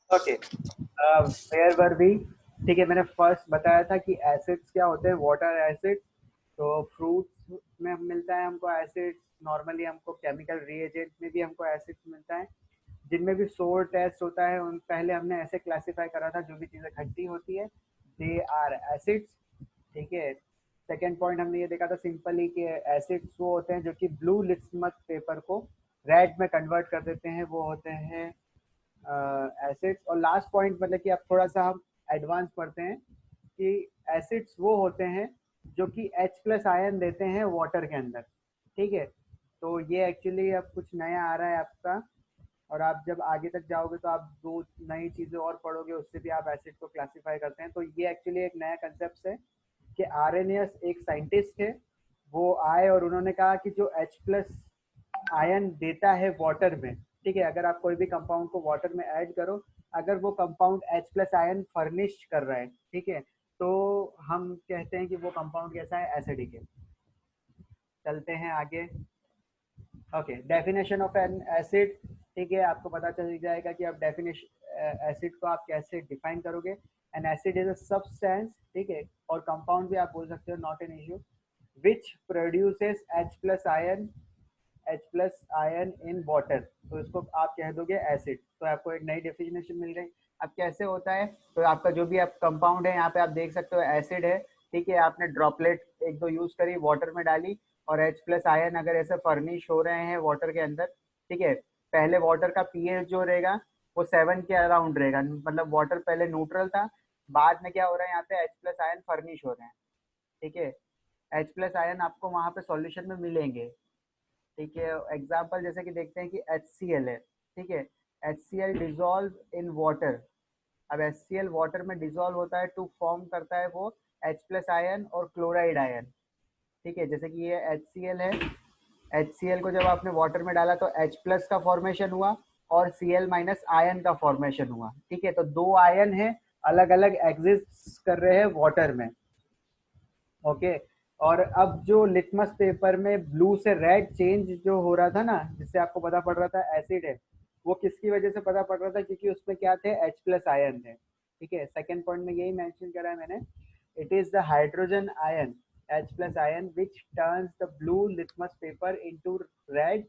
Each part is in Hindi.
Okay, where were we? ठीक है, मैंने फर्स्ट बताया था कि एसिड्स क्या होते हैं, वाटर एसिड। तो फ्रूट्स में मिलता है हमको एसिड, नॉर्मली हमको केमिकल रिएजेंट में भी हमको एसिड मिलता है। जिनमें भी सोर टेस्ट होता है उन पहले हमने ऐसे क्लासिफाई करा था, जो भी चीज़ें खट्टी होती है दे आर एसिड्स। ठीक है, सेकेंड पॉइंट हमने ये देखा था सिंपली कि एसिड्स वो होते हैं जो कि ब्लू लिटमस पेपर को रेड में कन्वर्ट कर देते हैं, वो होते हैं एसिड्स। और लास्ट पॉइंट मतलब कि अब थोड़ा सा हम एडवांस पढ़ते हैं कि एसिड्स वो होते हैं जो कि H प्लस आयन देते हैं वाटर के अंदर। ठीक है, तो ये एक्चुअली अब कुछ नया आ रहा है आपका, और आप जब आगे तक जाओगे तो आप दो नई चीज़ें और पढ़ोगे, उससे भी आप एसिड को क्लासिफाई करते हैं। तो ये एक्चुअली एक नया कंसेप्ट है कि आर्रेनियस एक साइंटिस्ट है, वो आए और उन्होंने कहा कि जो H प्लस आयन देता है वाटर में, ठीक है, अगर आप कोई भी कंपाउंड को वाटर में ऐड करो, अगर वो compound H plus ion furnish कर रहा है, ठीक है, तो हम कहते हैं कि वो कंपाउंड कैसा है, एसिडिक है। चलते हैं आगे। Okay, definition of N acid. ठीक है, आपको पता चल जाएगा कि आप डेफिनेशन एसिड को आप कैसे डिफाइन करोगे। N acid is a substance, ठीक है, और कंपाउंड भी आप बोल सकते हो, not an issue, which produces H plus ion, H plus ion in water, तो इसको आप कह दोगे एसिड। तो आपको एक नई डेफिनेशन मिल गई। अब कैसे होता है, तो आपका जो भी आप कंपाउंड है यहाँ पे आप देख सकते हो एसिड है। ठीक है, आपने ड्रॉपलेट एक दो यूज करी, वाटर में डाली, और H प्लस आयन अगर ऐसे फर्निश हो रहे हैं वाटर के अंदर, ठीक है, पहले वाटर का पीएच जो रहेगा वो 7 के अराउंड रहेगा, मतलब वाटर पहले न्यूट्रल था, बाद में क्या हो रहा है यहाँ पे H प्लस आयन फर्निश हो रहे हैं। ठीक है, H प्लस आयन आपको वहाँ पे सॉल्यूशन में मिलेंगे। ठीक है, एग्जाम्पल जैसे कि देखते हैं कि HCl है। ठीक है, HCl डिजोल्व इन वाटर। अब HCl वाटर में डिजोल्व होता है, टू फॉर्म करता है वो H प्लस आयन और क्लोराइड आयन। ठीक है, जैसे कि ये HCl है, HCl को जब आपने वाटर में डाला तो H प्लस का फॉर्मेशन हुआ और Cl माइनस आयन का फॉर्मेशन हुआ। ठीक है, तो दो आयन है, अलग अलग एग्जिस्ट कर रहे हैं वाटर में। ओके, और अब जो लिटमस पेपर में ब्लू से रेड चेंज जो हो रहा था ना, जिससे आपको पता पड़ रहा था एसिड है, वो किसकी वजह से पता पड़ रहा था, क्योंकि उसमें क्या थे, H प्लस आयन थे। ठीक है, सेकेंड पॉइंट में यही मेंशन करा है मैंने, it is the hydrogen ion H plus ion which turns the blue litmus paper into red.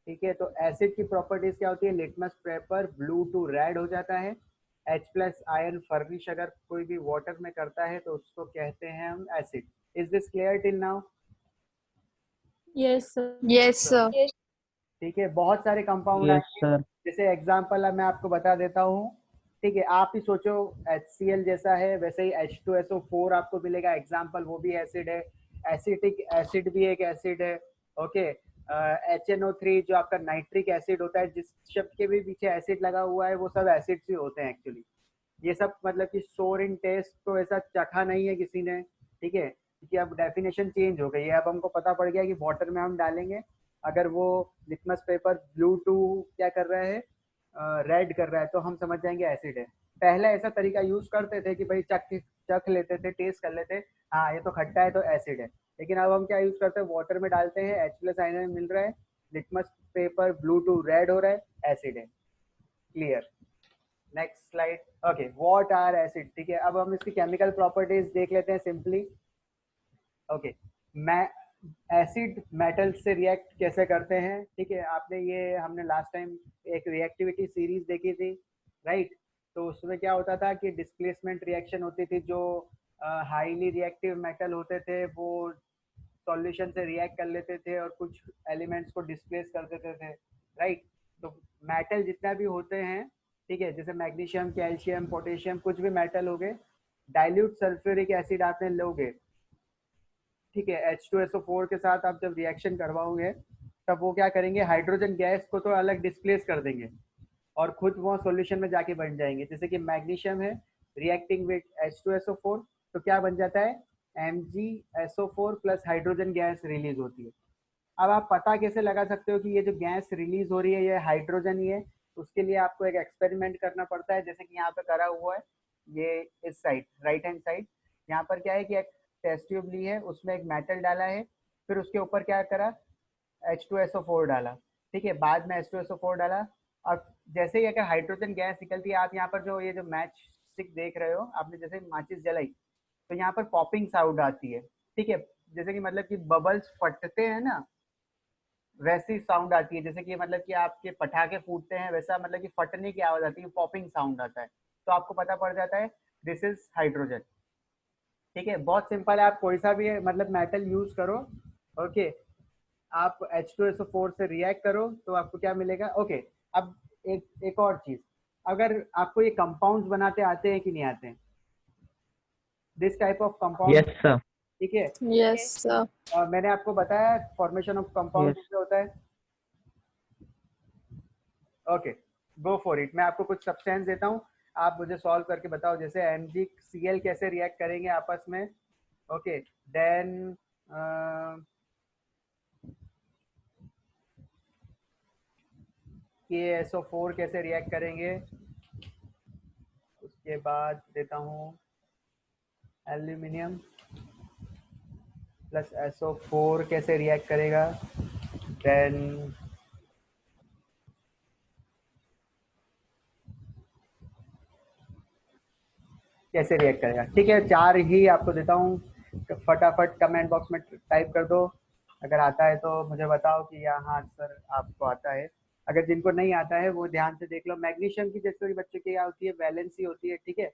ठीक है, तो एसिड की प्रॉपर्टीज क्या होती है, litmus paper blue to red हो जाता है। H प्लस आयन फर्निश अगर कोई भी वाटर में करता है तो उसको कहते हैं हम acid. Is this clear till now? Yes sir. Yes sir. ठीक है, बहुत सारे कंपाउंड यस आएंगे, सर। जैसे एग्जांपल अब मैं आपको बता देता हूँ। ठीक है, आप ही सोचो, HCl जैसा है वैसे ही H2SO4 आपको मिलेगा, एग्जांपल वो भी एसिड है। एसिटिक एसिड भी एक एसिड है। ओके, HNO3 जो आपका नाइट्रिक एसिड होता है, जिस शब्द के भी पीछे एसिड लगा हुआ है वो सब एसिड्स ही होते हैं एक्चुअली। ये सब मतलब कि सोर इन टेस्ट तो ऐसा चखा नहीं है किसी ने। ठीक है, क्योंकि अब डेफिनेशन चेंज हो गई है, अब हमको पता पड़ गया कि वाटर में हम डालेंगे, अगर वो लिटमस पेपर ब्लू टू क्या कर रहा है, रेड कर रहा है, तो हम समझ जाएंगे एसिड है। पहले ऐसा तरीका यूज करते थे कि भाई चख चख लेते थे, टेस्ट कर लेते, हाँ ये तो खट्टा है तो एसिड है। लेकिन अब हम क्या यूज करते हैं, वाटर में डालते हैं, H प्लस आयन मिल रहा है, litmus paper blue to red हो रहा है, एसिड है। Clear? Next slide. Okay, what are acid? ठीक है, अब हम इसकी केमिकल प्रॉपर्टीज देख लेते हैं सिंपली। ओके, मैं एसिड मेटल से रिएक्ट कैसे करते हैं। ठीक है, आपने ये हमने लास्ट टाइम एक रिएक्टिविटी सीरीज देखी थी, राइट? तो उसमें क्या होता था कि डिस्प्लेसमेंट रिएक्शन होती थी, जो हाईली रिएक्टिव मेटल होते थे वो सॉल्यूशन से रिएक्ट कर लेते थे और कुछ एलिमेंट्स को डिस्प्लेस कर देते थे, राइट? तो मेटल जितना भी होते हैं, ठीक है, जैसे मैग्नीशियम, कैल्शियम, पोटेशियम, कुछ भी मेटल हो गए, डाइल्यूट सल्फ्यूरिक एसिड आपने लोगे, ठीक है, H2SO4 के साथ आप जब रिएक्शन करवाओगे तब वो क्या करेंगे, हाइड्रोजन गैस को तो अलग डिस्प्लेस कर देंगे और खुद वो सॉल्यूशन में जाके बन जाएंगे। जैसे कि मैग्नीशियम है, रिएक्टिंग विद H2SO4, तो क्या बन जाता है, MgSO4 plus hydrogen gas release होती है। अब आप पता कैसे लगा सकते हो कि ये जो गैस रिलीज हो रही है ये हाइड्रोजन ही है? उसके लिए आपको एक एक्सपेरिमेंट करना पड़ता है, जैसे कि यहाँ पे करा हुआ है, ये इस साइड राइट हैंड साइड, यहाँ पर क्या है कि एक टेस्ट ट्यूब ली है, उसमें एक मेटल डाला है, फिर उसके ऊपर क्या करा, H2SO4 डाला। ठीक है, बाद में H2SO4 डाला, और जैसे ही अगर हाइड्रोजन गैस निकलती है, आप यहाँ पर जो ये जो मैच स्टिक देख रहे हो, आपने जैसे माचिस जलाई तो यहाँ पर पॉपिंग साउंड आती है, ठीक है। जैसे कि मतलब कि बबल्स फटते हैं ना, वैसी साउंड आती है। जैसे कि मतलब कि आपके पटाखे फूटते हैं, वैसा मतलब कि फटने की आवाज आती है, पॉपिंग साउंड आता है। तो आपको पता पड़ जाता है दिस इज हाइड्रोजन। ठीक है, बहुत सिंपल है, आप कोई सा भी मतलब मेटल यूज करो। ओके, आप H2SO4 से रिएक्ट करो तो आपको क्या मिलेगा। ओके, अब एक और चीज, अगर आपको ये कंपाउंड्स बनाते आते हैं कि नहीं आते हैं, this type of compound, yes sir. ठीक है। Yes sir. मैंने आपको बताया फॉर्मेशन ऑफ कंपाउंड यस। कैसे होता है। Okay, go for it. मैं आपको कुछ सब्सटेंस देता हूँ, आप मुझे सॉल्व करके बताओ। जैसे MgCl कैसे रिएक्ट करेंगे आपस में। ओके, देन KSO4 कैसे रिएक्ट करेंगे। उसके बाद देता हूँ एल्यूमिनियम प्लस SO4 कैसे रिएक्ट करेगा। देन कैसे रिएक्ट करेगा। ठीक है, चार ही आपको देता हूँ, फटाफट कमेंट बॉक्स में टाइप कर दो। अगर आता है तो मुझे बताओ कि हाँ सर आपको आता है। अगर जिनको नहीं आता है वो ध्यान से देख लो। मैग्नीशियम की जैसे बच्चों की क्या होती है, वैलेंसी होती है, ठीक है।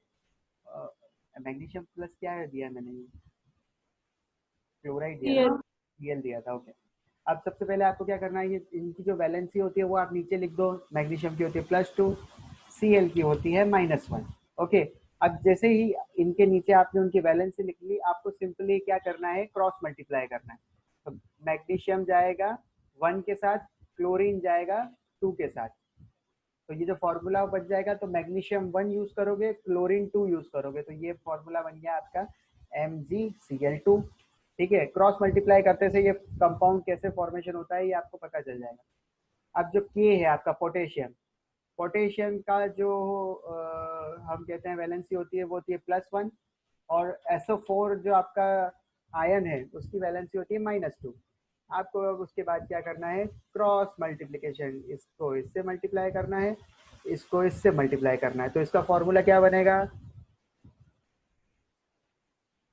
मैग्नीशियम प्लस क्या है दिया मैंने, क्लोराइड दिया था, Cl दिया था। ओके, अब सबसे पहले आपको क्या करना है, ये इनकी जो वैलेंसी होती है वो आप नीचे लिख दो। मैग्नीशियम की होती है +2, Cl की होती है -1। ओके, अब जैसे ही इनके नीचे आपने उनकी वैलेंसी लिख ली, आपको सिंपली क्या करना है, क्रॉस मल्टीप्लाई करना है। तो मैग्नीशियम जाएगा 1 के साथ, क्लोरीन जाएगा 2 के साथ। तो ये जो फॉर्मूला बच जाएगा, तो मैग्नीशियम 1 यूज करोगे, क्लोरीन 2 यूज करोगे, तो ये फॉर्मूला बन गया आपका MgCl2। ठीक है, क्रॉस मल्टीप्लाई करते से ये कंपाउंड कैसे फॉर्मेशन होता है ये आपको पता चल जाएगा। अब जो K है आपका पोटेशियम, पोटेशियम का जो हम कहते हैं वैलेंसी होती है वो होती है +1, और SO4 जो आपका आयन है उसकी वैलेंसी होती है -2। आपको अब उसके बाद क्या करना है, क्रॉस मल्टीप्लिकेशन, इसको इससे मल्टीप्लाई करना है, इसको इससे मल्टीप्लाई करना है। तो इसका फॉर्मूला क्या बनेगा,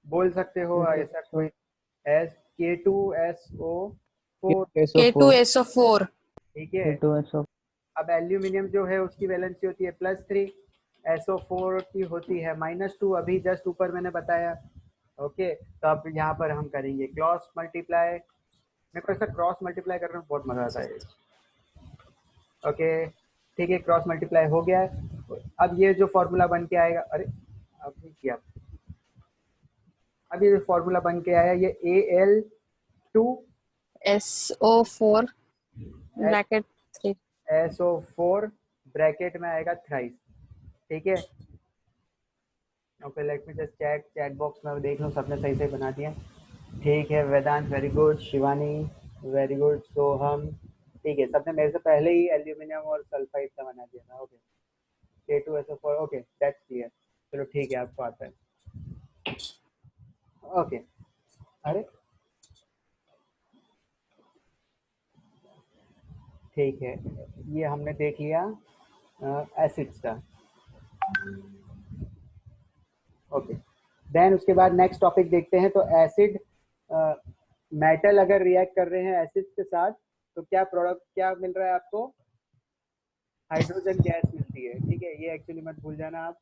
बोल सकते हो ऐसा कोई, एस K2SO4। K2SO4। ठीक है, अब एल्यूमिनियम जो है उसकी वैलेंसी होती है +3, SO4 की होती है -2, अभी जस्ट ऊपर मैंने बताया। ओके, तो अब यहाँ पर हम करेंगे क्रॉस मल्टीप्लाई। मेरे को ऐसा क्रॉस मल्टीप्लाई करने में बहुत मजा आता है। ओके, ठीक है, क्रॉस मल्टीप्लाई हो गया है। अब ये जो फॉर्मूला बन के आएगा, अरे अब नहीं किया, अब ये जो फॉर्मूला बन के आया, ये Al2 SO4 bracket 3। SO4 bracket में आएगा थ्राइस। ठीक है, okay, let me just check chat box में देख लो सबने सही से बना दिया। ठीक है, Vedant very good, Shivani very good, Soham ठीक है, सबने मेरे से पहले ही एल्यूमिनियम और सल्फाइड का बना दिया था। Okay, K2SO4, okay that's clear. चलो ठीक है, आपको आता है। ओके, अरे ठीक है, ये हमने देख लिया एसिड्स का। ओके, देन उसके बाद नेक्स्ट टॉपिक देखते हैं। तो एसिड, मेटल अगर रिएक्ट कर रहे हैं एसिड्स के साथ तो क्या प्रोडक्ट क्या मिल रहा है आपको, हाइड्रोजन गैस मिलती है। ठीक है, ये एक्चुअली मत भूल जाना आप।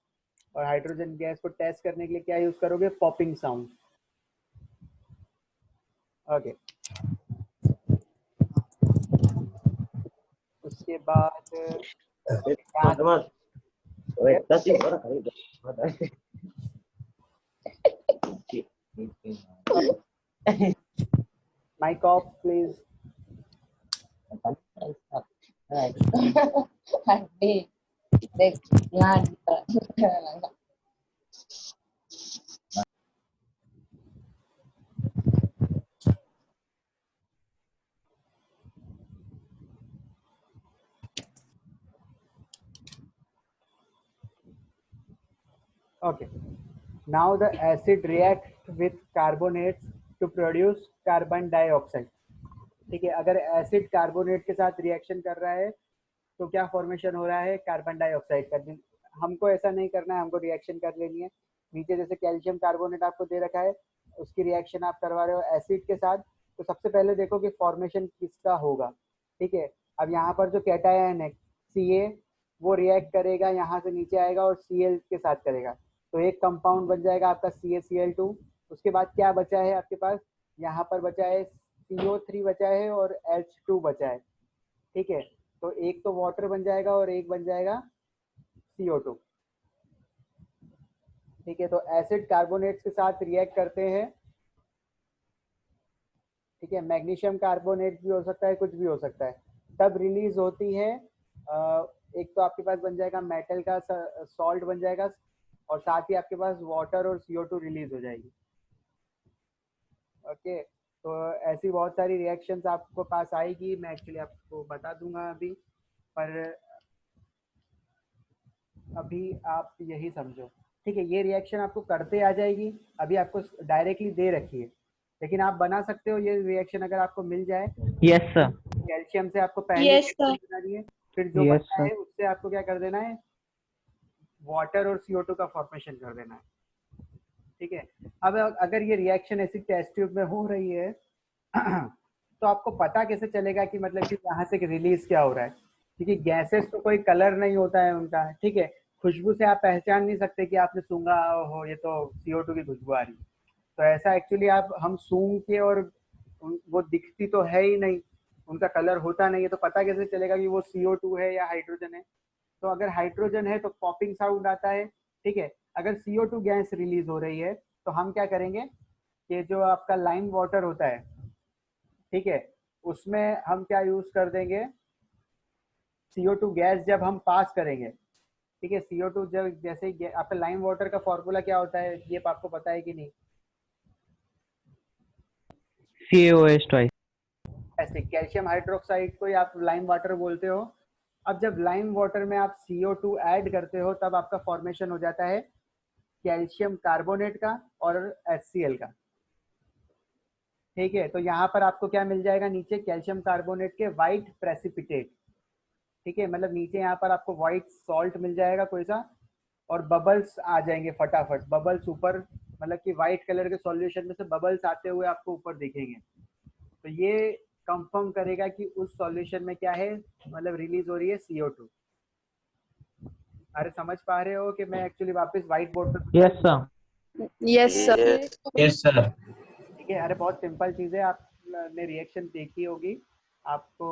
और हाइड्रोजन गैस को टेस्ट करने के लिए क्या यूज करोगे, पॉपिंग साउंड। ओके, उसके बाद mike off please. Okay, now the acid react with carbonates to produce carbon dioxide। ठीक है, अगर एसिड कार्बोनेट के साथ रिएक्शन कर रहा है तो क्या फॉर्मेशन हो रहा है, कार्बन डाइऑक्साइड का। हमको ऐसा नहीं करना है, हमको रिएक्शन कर लेनी है। नीचे जैसे कैल्शियम कार्बोनेट आपको दे रखा है, उसकी रिएक्शन आप करवा रहे हो एसिड के साथ, तो सबसे पहले देखो कि फॉर्मेशन किसका होगा। ठीक है, अब यहाँ पर जो कैटायन है सी ए, वो रिएक्ट करेगा, यहाँ से नीचे आएगा और सी एल के साथ करेगा, तो एक कंपाउंड बन जाएगा आपका CaCl2। उसके बाद क्या बचा है आपके पास, यहाँ पर बचा है CO3 बचा है और H2 बचा है। ठीक है, तो एक तो वाटर बन जाएगा और एक बन जाएगा CO2। ठीक है, तो एसिड कार्बोनेट्स के साथ रिएक्ट करते हैं। ठीक है, मैग्नीशियम कार्बोनेट भी हो सकता है, कुछ भी हो सकता है, तब रिलीज होती है। एक तो आपके पास बन जाएगा मेटल का सॉल्ट बन जाएगा, और साथ ही आपके पास वाटर और CO2 रिलीज हो जाएगी। ओके, तो ऐसी बहुत सारी रिएक्शंस आपको पास आएगी, मैं एक्चुअली आपको बता दूंगा अभी, पर अभी आप यही समझो। ठीक है, ये रिएक्शन आपको करते आ जाएगी, अभी आपको डायरेक्टली दे रखी है, लेकिन आप बना सकते हो ये रिएक्शन अगर आपको मिल जाए। Yes sir. कैल्शियम से आपको पहले Yes, रिएक्शन sir. बनानी है, फिर जो यस बचा सर। है उससे आपको क्या कर देना है, वाटर और CO2 का फॉर्मेशन कर देना है। ठीक है, अब अगर ये रिएक्शन ऐसी टेस्ट ट्यूब में हो रही है तो आपको पता कैसे चलेगा कि मतलब कि यहाँ से रिलीज क्या हो रहा है, क्योंकि गैसेस तो कोई कलर नहीं होता है उनका। ठीक है, खुशबू से आप पहचान नहीं सकते कि आपने सूंघा हो ये तो CO2 की खुशबू आ रही है। तो ऐसा एक्चुअली आप हम सूंघ के, और वो दिखती तो है ही नहीं, उनका कलर होता नहीं है, तो पता कैसे चलेगा कि वो CO2 है या हाइड्रोजन है। तो अगर हाइड्रोजन है तो पॉपिंग साउंड आता है। ठीक है, अगर CO2 गैस रिलीज हो रही है तो हम क्या करेंगे कि जो आपका लाइम वाटर होता है, ठीक है, उसमें हम क्या यूज कर देंगे, CO2 गैस जब हम पास करेंगे, ठीक है, CO2 जब जैसे आपका लाइम वाटर का फॉर्मूला क्या होता है, ये आपको पता है कि नहीं। CaOH twice. ऐसे कैल्शियम हाइड्रोक्साइड को ही आप लाइम वाटर बोलते हो। अब जब लाइम वाटर में आप CO2 ऐड करते हो तब आपका फॉर्मेशन हो जाता है कैल्शियम कार्बोनेट का और HCl का। ठीक है, तो यहाँ पर आपको क्या मिल जाएगा, नीचे कैल्शियम कार्बोनेट के वाइट प्रेसिपिटेट। ठीक है, मतलब नीचे यहाँ पर आपको व्हाइट सॉल्ट मिल जाएगा कोई सा, और बबल्स आ जाएंगे फटाफट, बबल्स ऊपर, मतलब कि व्हाइट कलर के सॉल्यूशन में से बबल्स आते हुए आपको ऊपर दिखेंगे। तो ये कंफर्म करेगा कि उस सॉल्यूशन में क्या है, मतलब रिलीज हो रही है CO2। अरे समझ पा रहे हो कि मैं एक्चुअली वापस व्हाइट बोर्ड पर। Yes sir. Yes, sir. Yes sir. ठीक है, अरे बहुत सिंपल चीज़ है, आपने रिएक्शन देखी होगी आपको।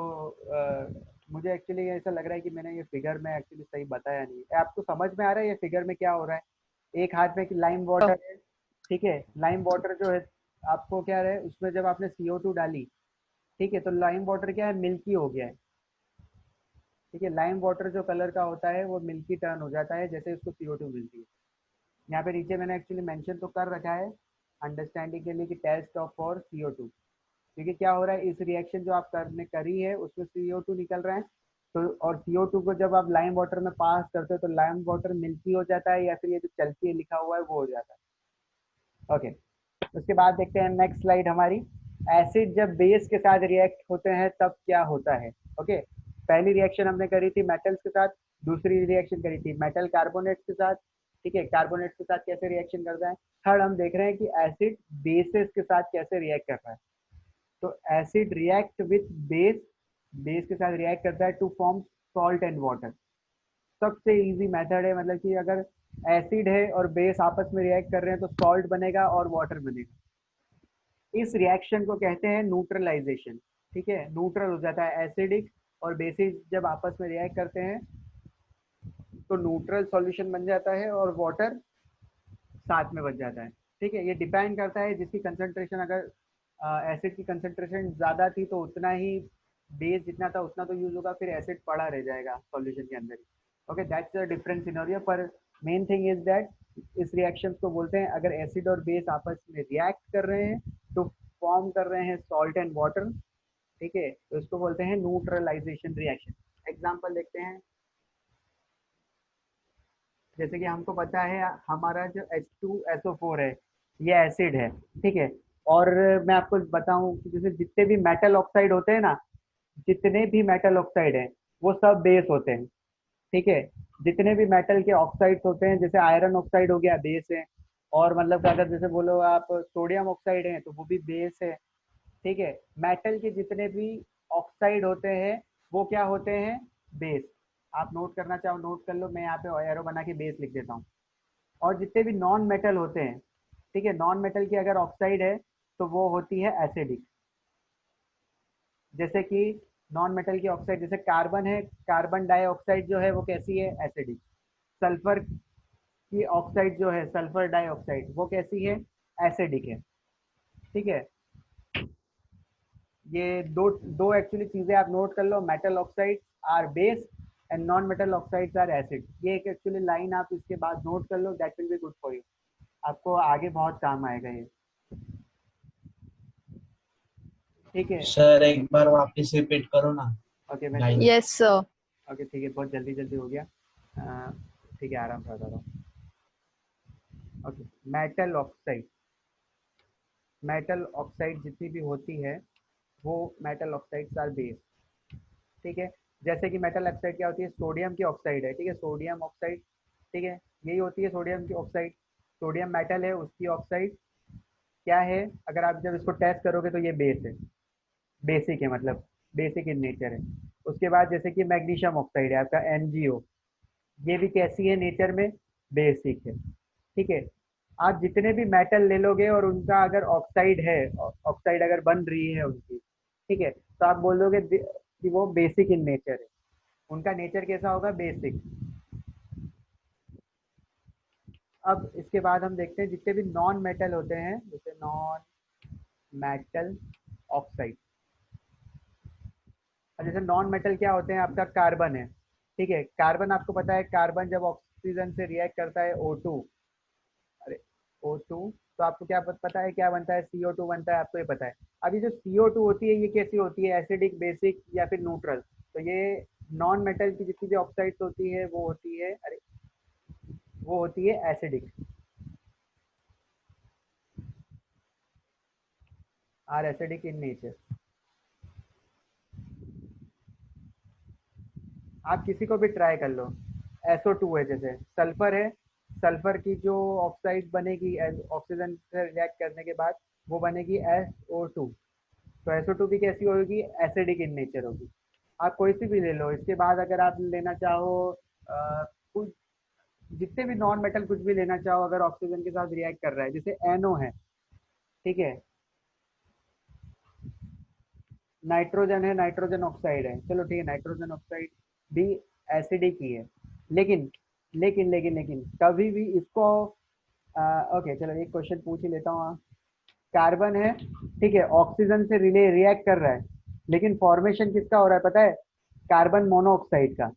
मुझे एक्चुअली ऐसा लग रहा है कि मैंने ये फिगर में एक्चुअली सही बताया नहीं है। आपको समझ में आ रहा है ये फिगर में क्या हो रहा है, एक हाथ में लाइम वाटर है। ठीक है, लाइम वाटर जो है आपको क्या है, उसमें जब आपने CO2 डाली, ठीक है, तो लाइम वाटर क्या है, मिल्की हो गया है। ठीक है, लाइम वाटर जो कलर का होता है वो मिल्की टर्न हो जाता है जैसे उसको CO2 मिलती है। यहाँ पे नीचे मैंने एक्चुअली मेंशन तो कर रखा है अंडरस्टैंडिंग के लिए कि टेस्ट ऑफ फॉर CO2, क्योंकि क्या हो रहा है, इस रिएक्शन जो आप करने करी है उसमें CO2 निकल रहा है, तो और CO2 को जब आप लाइम वाटर में पास करते हो तो लाइम वाटर मिल्की हो जाता है, या फिर ये जो चलती है लिखा हुआ है वो हो जाता है। ओके, उसके बाद देखते हैं नेक्स्ट स्लाइड हमारी, एसिड जब बेस के साथ रिएक्ट होते हैं तब क्या होता है। ओके, पहली रिएक्शन हमने करी थी मेटल्स के साथ, दूसरी रिएक्शन करी थी मेटल कार्बोनेट के साथ। ठीक है, कार्बोनेट के साथ कैसे रिएक्शन करता है। थर्ड हम देख रहे हैं कि एसिड बेसिस के साथ कैसे रिएक्ट कर रहा है। तो acid react with base, base के साथ रिएक्ट करता है to form salt and water. सबसे इजी मेथड है, मतलब कि अगर एसिड है और बेस आपस में रिएक्ट कर रहे हैं तो सॉल्ट बनेगा और वाटर बनेगा। इस रिएक्शन को कहते हैं न्यूट्रलाइजेशन। ठीक है, न्यूट्रल हो जाता है एसिडिक और बेसिक जब आपस में रिएक्ट करते हैं तो न्यूट्रल सॉल्यूशन बन जाता है और वाटर साथ में बन जाता है। ठीक है, ये डिपेंड करता है जिसकी कंसंट्रेशन, अगर एसिड की कंसंट्रेशन ज़्यादा थी तो उतना ही, बेस जितना था उतना तो यूज होगा, फिर एसिड पड़ा रह जाएगा सॉल्यूशन के अंदर। Okay, that's a different scenario, पर मेन थिंग इज दैट इस रिएक्शन को बोलते हैं, अगर एसिड और बेस आपस में रिएक्ट कर रहे हैं तो फॉर्म कर रहे हैं सॉल्ट एंड वाटर। ठीक है, तो इसको बोलते हैं न्यूट्रलाइजेशन रिएक्शन। एग्जाम्पल देखते हैं, जैसे कि हमको पता है हमारा जो H2SO4 है ये एसिड है। ठीक है, और मैं आपको बताऊं कि जैसे जितने भी मेटल ऑक्साइड होते हैं ना, जितने भी मेटल ऑक्साइड है वो सब बेस होते हैं। ठीक है, जितने भी मेटल के ऑक्साइड्स होते हैं, जैसे आयरन ऑक्साइड हो गया बेस है, और मतलब कि अगर जैसे बोलो आप सोडियम ऑक्साइड है तो वो भी बेस है। ठीक है, मेटल के जितने भी ऑक्साइड होते हैं वो क्या होते हैं, बेस। आप नोट करना चाहो नोट कर लो, मैं यहाँ पे एरो बना के बेस लिख देता हूँ। और जितने भी नॉन मेटल होते हैं, ठीक है, नॉन मेटल की अगर ऑक्साइड है तो वो होती है एसिडिक। जैसे कि नॉन मेटल की ऑक्साइड जैसे कार्बन है, कार्बन डाइऑक्साइड जो है वो कैसी है, एसिडिक। सल्फर की ऑक्साइड जो है, सल्फर डाइऑक्साइड, वो कैसी है, एसिडिक है। ठीक है, ये दो दो एक्चुअली चीजें आप नोट कर लो, metal oxide are base and non metal oxides are acid. ये एक एक्चुअली लाइन आप इसके बाद नोट कर लो, that will be good for you, आपको आगे बहुत काम आएगा ये। ठीक है। सर एक बार वापस रिपीट करो ना ओके मैं लाइन। Yes, sir. ओके ठीक है, बहुत जल्दी जल्दी हो गया। ठीक है, आराम से बता रहा हूँ। Okay, metal oxide, metal oxide जितनी भी होती है वो मेटल ऑक्साइड्स आर बेस। ठीक है, जैसे कि मेटल ऑक्साइड क्या होती है, सोडियम की ऑक्साइड है, ठीक है, सोडियम ऑक्साइड। ठीक है, यही होती है सोडियम की ऑक्साइड। सोडियम मेटल है, उसकी ऑक्साइड क्या है, अगर आप जब इसको टेस्ट करोगे तो ये बेस है, बेसिक है, मतलब बेसिक इन नेचर है। उसके बाद जैसे कि मैग्नीशियम ऑक्साइड है आपका NgO, ये भी कैसी है नेचर में, बेसिक है। ठीक है, आप जितने भी मेटल ले लोगे और उनका अगर ऑक्साइड है, ऑक्साइड अगर बन रही है उनकी, ठीक है, तो आप बोल दोगे कि वो बेसिक इन नेचर है। उनका नेचर कैसा होगा, बेसिक। अब इसके बाद हम देखते हैं जितने भी नॉन मेटल होते हैं, जैसे नॉन मेटल ऑक्साइड। और जैसे नॉन मेटल क्या होते हैं, आपका कार्बन है। ठीक है, कार्बन आपको पता है, कार्बन जब ऑक्सीजन से रिएक्ट करता है O2, अरे O2, तो आपको क्या पता है क्या बनता है, CO2 बनता है, आपको ये पता है। अब ये जो CO2 होती है ये कैसी होती है, एसिडिक, बेसिक या फिर न्यूट्रल। तो ये नॉन मेटल की जितनी भी ऑक्साइड्स होती है वो होती है, अरे वो होती है acidic, are acidic in nature. आप किसी को भी ट्राई कर लो, SO2 है, जैसे सल्फर है, सल्फर की जो ऑक्साइड बनेगी ऑक्सीजन से रिएक्ट करने के बाद वो बनेगी SO2। तो SO2 भी कैसी होगी, एसिडिक इन नेचर होगी। आप कोई सी भी ले लो, इसके बाद अगर आप लेना चाहो कुछ, जितने भी नॉन मेटल कुछ भी लेना चाहो, अगर ऑक्सीजन के साथ रिएक्ट कर रहा है, जैसे NO है, ठीक है, नाइट्रोजन है, नाइट्रोजन ऑक्साइड है, चलो ठीक है, नाइट्रोजन ऑक्साइड भी एसिडिक ही है। लेकिन लेकिन कभी भी इसको ओके चलो एक क्वेश्चन पूछ ही लेता हूँ। कार्बन है, ठीक है, ऑक्सीजन से रिले रिएक्ट कर रहा है, लेकिन फॉर्मेशन किसका हो रहा है पता है, कार्बन मोनोऑक्साइड का।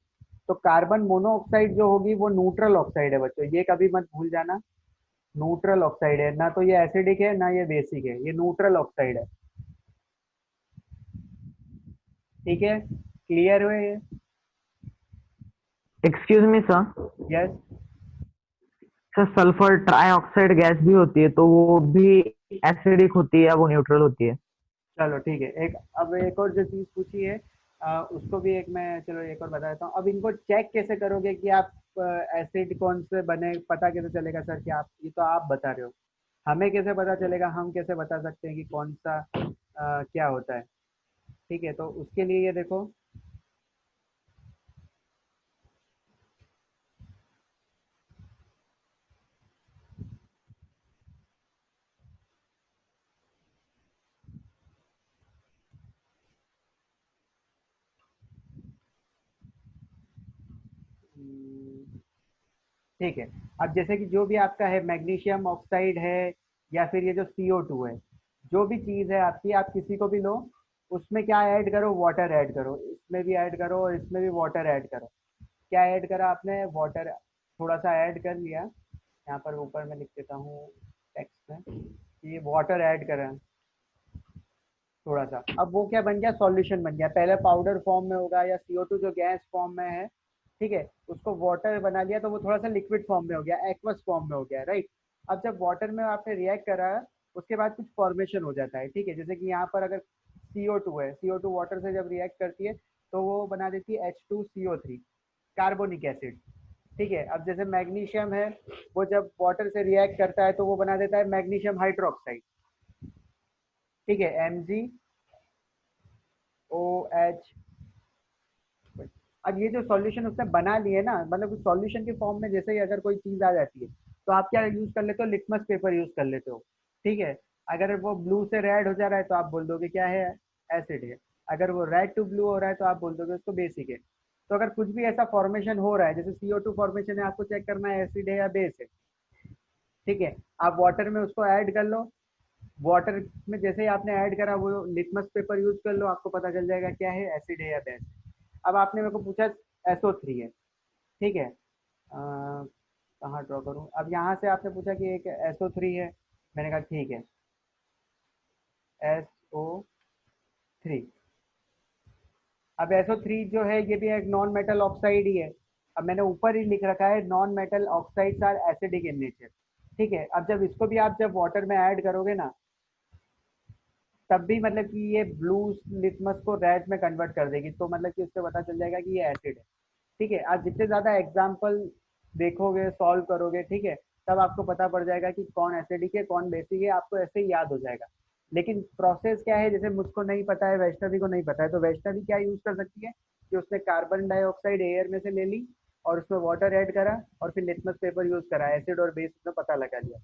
तो कार्बन मोनोऑक्साइड जो होगी वो न्यूट्रल ऑक्साइड है बच्चों, ये कभी मत भूल जाना। न्यूट्रल ऑक्साइड है, ना तो ये एसिडिक है ना ये बेसिक है, ये न्यूट्रल ऑक्साइड है। ठीक है, क्लियर हुए ये? Excuse me sir. Yes. Sir sulphur trioxide gas भी होती है तो वो भी एसिडिक होती है या वो न्यूट्रल होती है? चलो ठीक है, एक अब एक और जो चीज़ पूछी है उसको भी एक मैं चलो एक और बता देता हूँ। अब इनको चेक कैसे करोगे कि आप एसिड कौन से बने, पता कैसे चलेगा सर कि आप, ये तो आप बता रहे हो, हमें कैसे पता चलेगा, हम कैसे बता सकते हैं कि कौन सा क्या होता है। ठीक है, तो उसके लिए ये देखो, ठीक है। अब जैसे कि जो भी आपका है, मैग्नीशियम ऑक्साइड है या फिर ये जो CO2 है, जो भी चीज़ है आपकी, आप किसी को भी लो, उसमें क्या ऐड करो, वाटर ऐड करो, इसमें भी ऐड करो और इसमें भी वाटर ऐड करो। क्या ऐड करा आपने, वाटर थोड़ा सा ऐड कर लिया, यहाँ पर ऊपर मैं लिख देता हूँ टेक्स्ट में कि वाटर ऐड करा थोड़ा सा। अब वो क्या बन गया, सॉल्यूशन बन गया। पहले पाउडर फॉर्म में होगा या CO2 जो गैस फॉर्म में है, ठीक है, उसको वाटर बना लिया तो वो थोड़ा सा लिक्विड फॉर्म में हो गया, एक्वस फॉर्म में हो गया, राइट। अब जब वाटर में आपने रिएक्ट करा, उसके बाद कुछ फॉर्मेशन हो जाता है, ठीक है, जैसे कि यहाँ पर अगर CO2 है, CO2 वाटर से जब रिएक्ट करती है तो वो बना देती है H2CO3 कार्बोनिक एसिड। ठीक है, अब जैसे मैग्नीशियम है, वो जब वाटर से रिएक्ट करता है तो वो बना देता है मैग्नीशियम हाइड्रोक्साइड। ठीक है, MgOH। अब ये जो सॉल्यूशन उसने बना लिए ना, मतलब उस सॉल्यूशन के फॉर्म में जैसे ही अगर कोई चीज आ जाती है तो आप क्या यूज कर लेते हो, लिटमस पेपर यूज कर लेते हो। ठीक है, अगर वो ब्लू से रेड हो जा रहा है तो आप बोल दोगे क्या है, एसिड है। अगर वो रेड टू ब्लू हो रहा है तो आप बोल दोगे उसको बेसिक है। तो अगर कुछ भी ऐसा फॉर्मेशन हो रहा है, जैसे CO2 फॉर्मेशन है, आपको चेक करना है एसिड है या बेस है। ठीक है, आप वाटर में उसको ऐड कर लो, वाटर में जैसे ही आपने ऐड करा वो लिटमस पेपर यूज कर लो, आपको पता चल जाएगा क्या है, एसिड है या बेस। अब आपने मेरे को पूछा SO3 है। ठीक है, कहाँ ड्रॉ करूँ, अब यहाँ से आपने पूछा कि एक SO3 है, मैंने कहा ठीक है SO3। अब SO3 जो है ये भी एक नॉन मेटल ऑक्साइड ही है। अब मैंने ऊपर ही लिख रखा है non metal oxides are acidic in nature. ठीक है, अब जब इसको भी आप जब वाटर में ऐड करोगे ना, तब भी मतलब कि ये ब्लू लिटमस को रेड में कन्वर्ट कर देगी, तो मतलब कि उससे पता चल जाएगा कि ये एसिड है। ठीक है, आप जितने ज़्यादा एग्जाम्पल देखोगे, सॉल्व करोगे, ठीक है, तब आपको पता पड़ जाएगा कि कौन एसिडिक है कौन बेसिक है, आपको ऐसे ही याद हो जाएगा। लेकिन प्रोसेस क्या है, जैसे मुझको नहीं पता है, वैष्णवी को नहीं पता है, तो वैष्णवी क्या यूज़ कर सकती है कि उसने कार्बन डाइऑक्साइड एयर में से ले ली और उसमें वाटर ऐड करा और फिर लिटमस पेपर यूज़ करा, एसिड और बेस में पता लगा लिया।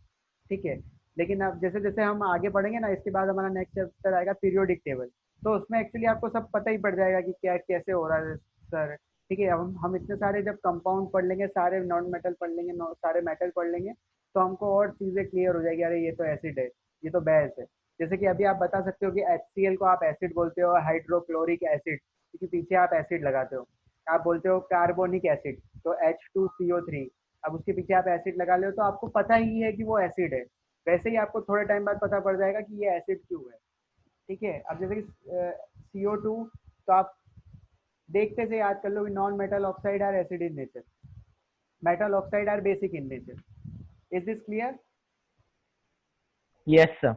ठीक है, लेकिन अब जैसे जैसे हम आगे बढ़ेंगे ना, इसके बाद हमारा नेक्स्ट चैप्टर आएगा पीरियोडिक टेबल, तो उसमें एक्चुअली आपको सब पता ही पड़ जाएगा कि क्या कैसे हो रहा है सर। ठीक है, अब हम इतने सारे जब कंपाउंड पढ़ लेंगे, सारे नॉन मेटल पढ़ लेंगे, सारे मेटल पढ़ लेंगे, तो हमको और चीज़ें क्लियर हो जाएगी, अरे ये तो एसिड है, ये तो बेस है। जैसे कि अभी आप बता सकते हो कि HCl को आप एसिड बोलते हो, हाइड्रोक्लोरिक एसिड, क्योंकि पीछे आप एसिड लगाते हो। आप बोलते हो कार्बोनिक एसिड, तो H2CO3, अब उसके पीछे आप एसिड लगा ले हो तो आपको पता ही है कि वो एसिड है। वैसे ही आपको थोड़े टाइम बाद पता पड़ जाएगा कि ये एसिड क्यों है। ठीक है, अब जैसे कि CO2, तो आप देखते से याद कर लो कि non metal oxide are acid in nature, metal oxide are basic in nature. Is this clear? Yes sir.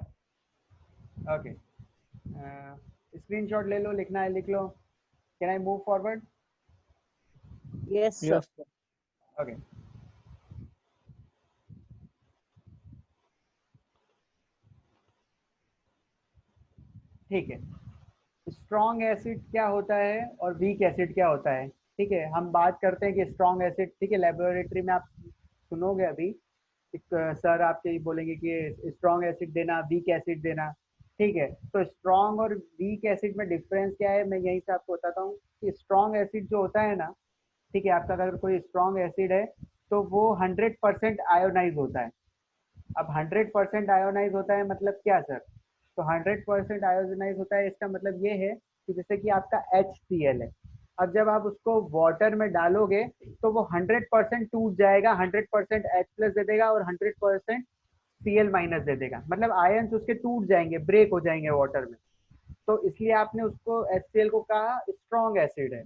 Okay, screenshot ले लो, लिखना है लिख लो। Can I move forward? Yes, sir. Yes okay, ठीक है। स्ट्रॉन्ग एसिड क्या होता है और वीक एसिड क्या होता है? ठीक है, हम बात करते हैं कि स्ट्रॉन्ग एसिड, ठीक है, लेबोरेटरी में आप सुनोगे अभी एक सर आपके ही बोलेंगे कि स्ट्रॉन्ग एसिड देना, वीक एसिड देना। ठीक है, तो स्ट्रॉन्ग और वीक एसिड में डिफरेंस क्या है, मैं यहीं से आपको बताता हूँ कि स्ट्रॉन्ग एसिड जो होता है ना, ठीक है, आपका अगर कोई स्ट्रॉन्ग एसिड है तो वो 100% आयोनाइज होता है। अब 100% आयोनाइज होता है मतलब क्या सर? तो 100% आयोनाइज होता है, इसका मतलब ये है कि जैसे कि आपका HCl है, अब जब आप उसको वाटर में डालोगे तो वो 100% टूट जाएगा, 100% H प्लस दे देगा और 100% Cl माइनस दे देगा, मतलब आयंस उसके टूट जाएंगे, ब्रेक हो जाएंगे वाटर में। तो इसलिए आपने उसको HCl को कहा स्ट्रॉन्ग एसिड है।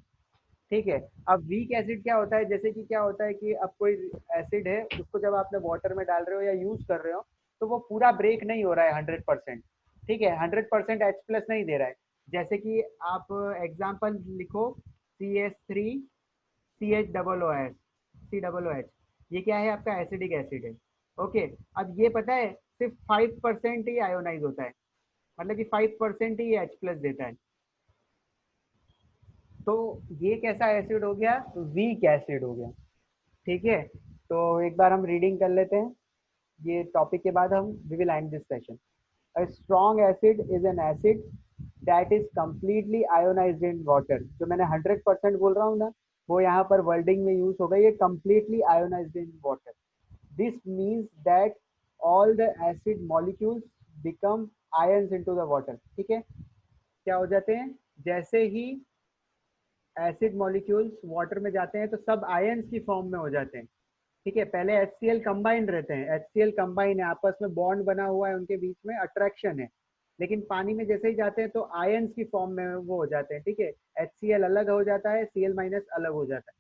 ठीक है, अब वीक एसिड क्या होता है, जैसे कि क्या होता है कि अब कोई एसिड है, उसको जब आपने वाटर में डाल रहे हो या यूज कर रहे हो तो वो पूरा ब्रेक नहीं हो रहा है 100%। ठीक है, 100% H प्लस नहीं दे रहा है। जैसे कि आप एग्जाम्पल लिखो, CH3CH, COOH, ये क्या है आपका एसिडिक एसिड है। ओके, अब ये पता है सिर्फ 5% ही आयोनाइज होता है, मतलब कि 5% ही H प्लस देता है। तो ये कैसा एसिड हो गया, वीक एसिड हो गया। ठीक है, तो एक बार हम रीडिंग कर लेते हैं, ये टॉपिक के बाद हम we will end this session. A strong acid is an acid that is completely ionised in water. जो मैंने 100% बोल रहा हूँ ना, वो यहाँ पर वर्डिंग में यूज हो गई है, completely ionised in water. This means that all the acid molecules become ions into the water. ठीक है, क्या हो जाते हैं, जैसे ही एसिड मॉलिक्यूल्स वाटर में जाते हैं तो सब आयंस की फॉर्म में हो जाते हैं। ठीक है, पहले HCl कंबाइंड रहते हैं, HCl कंबाइन है, आपस में बॉन्ड बना हुआ है, उनके बीच में अट्रैक्शन है, लेकिन पानी में जैसे ही जाते हैं तो आयंस की फॉर्म में वो हो जाते हैं। ठीक है, HCl अलग हो जाता है, Cl माइनस अलग हो जाता है।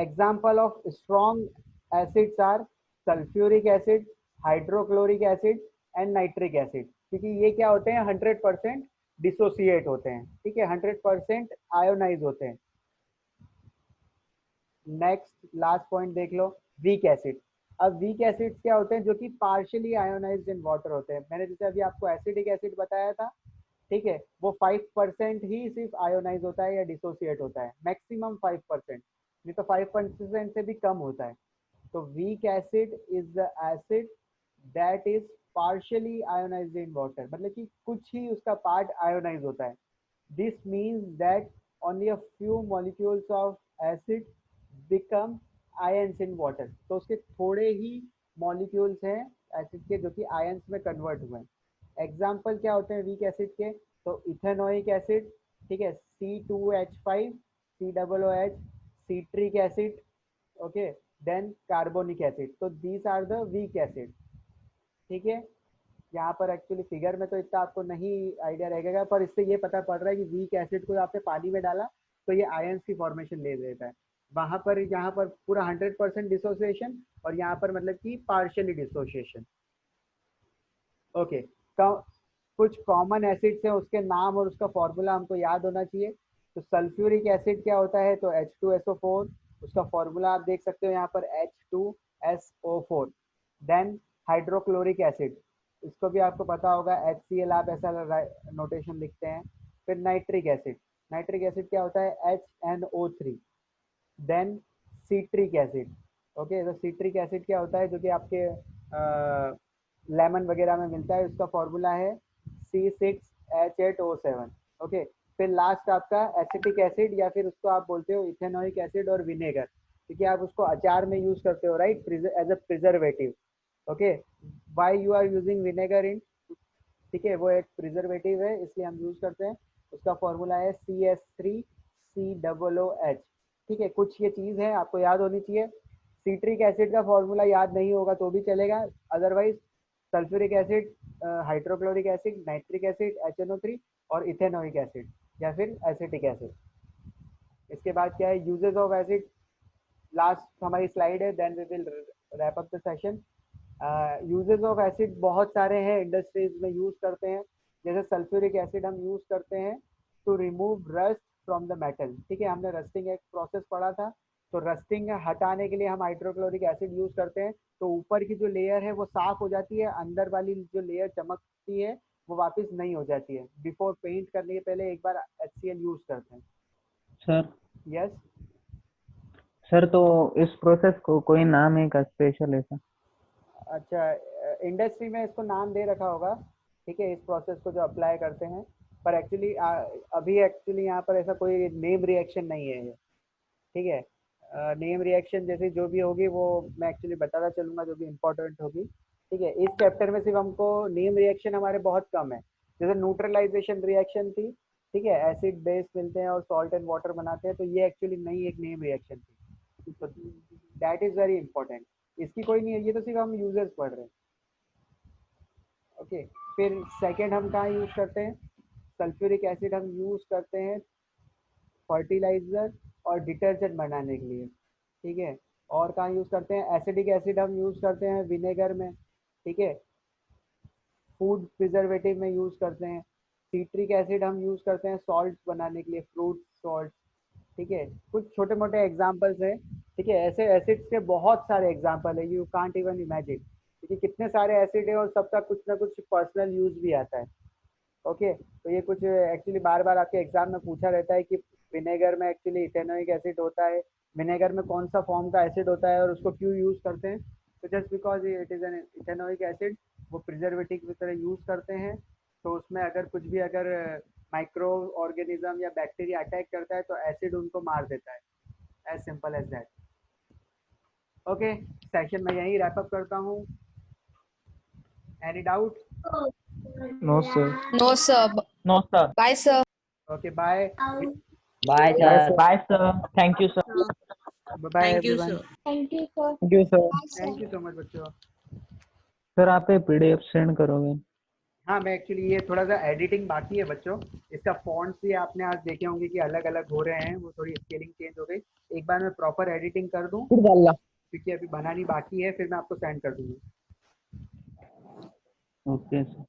Example of strong acids are sulphuric acid, hydrochloric acid and nitric acid, क्योंकि ये क्या होते हैं 100% डिसोसिएट होते हैं, ठीक है, 100% आयोनाइज होते हैं। नेक्स्ट लास्ट पॉइंट देख लो, वीक एसिड। अब वीक एसिड क्या होते हैं, जो कि पार्शियली आयोनाइज्ड इन वाटर होते हैं। मैंने जैसे अभी आपको एसिडिक एसिड बताया था, ठीक है, वो 5% ही सिर्फ आयोनाइज होता है या डिसोसिएट होता है, मैक्सिमम 5%, नहीं तो 5% से भी कम होता है। तो weak acid is the acid that is partially ionised in water, मतलब कि कुछ ही उसका पार्ट आयोनाइज होता है। This means that only a few molecules of acid become ions in water. तो उसके थोड़े ही मॉलिक्यूल्स हैं एसिड के जो कि आयंस में कन्वर्ट हुए हैं। एग्जाम्पल क्या होते हैं वीक एसिड के, तो इथेनोइक एसिड, ठीक है, C2H5, COOH, citric acid, okay, then carbonic acid. तो these are the weak acid, ठीक है। यहाँ पर एक्चुअली फिगर में तो इतना आपको नहीं आइडिया रहेगा, पर इससे ये पता पड़ रहा है कि वीक एसिड को आपने पानी में डाला तो ये आयंस की फॉर्मेशन ले लेता है। वहां पर यहाँ पर पूरा 100% डिसोसिएशन, और यहाँ पर मतलब कि पार्शियली डिसोसिएशन। ओके, कुछ कॉमन एसिड्स हैं, उसके नाम और उसका फॉर्मूला हमको याद होना चाहिए। तो सल्फ्यूरिक एसिड क्या होता है, तो H2SO4, उसका फॉर्मूला आप देख सकते हो यहाँ पर H2SO4। देन हाइड्रोक्लोरिक एसिड, इसको भी आपको पता होगा HCl, आप ऐसा नोटेशन लिखते हैं। फिर नाइट्रिक एसिड, नाइट्रिक एसिड क्या होता है HNO3। Then citric acid, okay, तो सिट्रिक एसिड क्या होता है, जो कि आपके लेमन वगैरह में मिलता है, उसका फॉर्मूला है C6H8O7। ओके, फिर लास्ट आपका एसिटिक एसिड, या फिर उसको आप बोलते हो इथेनोइक एसिड और विनेगर, क्योंकि आप उसको अचार में यूज करते हो, right, as a preservative. Okay, why you are using vinegar in, ठीक है, वो एक प्रिजर्वेटिव है इसलिए हम यूज करते हैं। उसका फॉर्मूला है CS3COOH, ठीक है। कुछ ये चीज है आपको याद होनी चाहिए। सिट्रिक एसिड का फॉर्मूला याद नहीं होगा तो भी चलेगा, otherwise sulphuric acid, hydrochloric acid, nitric acid, HNO3 और इथेनोइक एसिड या फिर एसिटिक एसिड। इसके बाद क्या है, यूजेस ऑफ एसिड, लास्ट हमारी स्लाइड है, then we will wrap up the session. Uses of acid बहुत सारे हैं, इंडस्ट्रीज में यूज करते हैं। जैसे सल्फ्यूरिक एसिड हम यूज करते हैं to remove rust from the metal, ठीक है, हमने रस्टिंग एक प्रोसेस पढ़ा था, तो रस्टिंग हटाने के लिए हम हाइड्रोक्लोरिक एसिड यूज करते हैं। तो ऊपर की जो लेयर है वो साफ हो जाती है, अंदर वाली जो लेयर चमकती है वो वापस नहीं हो जाती है। बिफोर पेंट करने के पहले एक बार HCl यूज करते हैं। सर यस सर, तो इस प्रोसेस को कोई नाम है का स्पेशल ऐसा? अच्छा, इंडस्ट्री में इसको नाम दे रखा होगा, ठीक है, इस प्रोसेस को जो अप्लाई करते हैं, पर एक्चुअली अभी एक्चुअली यहाँ पर ऐसा कोई नेम रिएक्शन नहीं है ये, ठीक है। नेम रिएक्शन जैसे जो भी होगी वो मैं एक्चुअली बताता चलूंगा, जो भी इम्पोर्टेंट होगी, ठीक है। इस चैप्टर में सिर्फ हमको नेम रिएक्शन हमारे बहुत कम है, जैसे न्यूट्रलाइजेशन रिएक्शन थी, ठीक है, एसिड बेस मिलते हैं और सॉल्ट एंड वाटर बनाते हैं, तो ये एक्चुअली नई एक नेम रिएक्शन थी, तो दैट इज वेरी इंपॉर्टेंट। इसकी कोई नहीं है, ये तो सिर्फ हम यूजर्स पढ़ रहे हैं। ओके, फिर सेकेंड हम कहाँ यूज करते हैं, सल्फ्यूरिक एसिड हम यूज करते हैं फर्टिलाइजर और डिटर्जेंट बनाने के लिए, ठीक है। और कहाँ यूज करते हैं, एसिडिक एसिड हम यूज करते हैं विनेगर में, ठीक है, फूड प्रिजर्वेटिव में यूज करते हैं। सिट्रिक एसिड हम यूज करते हैं सॉल्ट बनाने के लिए, फ्रूट सॉल्ट, ठीक है। कुछ छोटे मोटे एग्जाम्पल्स हैं, ठीक है, ऐसे एसिड्स के बहुत सारे एग्जाम्पल है, यू कांट इवन इमेजिन, क्योंकि कितने सारे एसिड है और सबका कुछ ना कुछ पर्सनल यूज भी आता है। ओके, तो ये कुछ एक्चुअली बार बार आपके एग्जाम में पूछा रहता है कि विनेगर में एक्चुअली इथेनोइक एसिड होता है, विनेगर में कौन सा फॉर्म का एसिड होता है और उसको क्यों यूज करते हैं। तो just because it is an ethanoic acid, वो प्रिजर्वेटिव की तरह यूज करते हैं, तो उसमें अगर कुछ भी अगर माइक्रो ऑर्गेनिज्म या बैक्टीरिया अटैक करता है तो एसिड उनको मार देता है, as simple as that. Okay, session में यही रैप अप करता हूँ। Any doubt? No sir. No, sir. No sir. Bye, sir. Okay, bye bye sir. Bye sir, thank you sir. Bye Thank you, everyone. sir. Thank you, sir. Thank you sir. Thank you so much बच्चों। सर आप PDF सेंड करोगे? हाँ, मैं एक्चुअली ये थोड़ा सा एडिटिंग बाकी है बच्चों, इसका फॉन्ट्स भी आपने आज देखे होंगे कि अलग अलग हो रहे हैं, वो थोड़ी स्केलिंग चेंज हो गई। एक बार मैं प्रॉपर एडिटिंग कर दूं, क्योंकि अभी बनानी बाकी है, फिर मैं आपको सेंड कर दूंगा। Okay sir.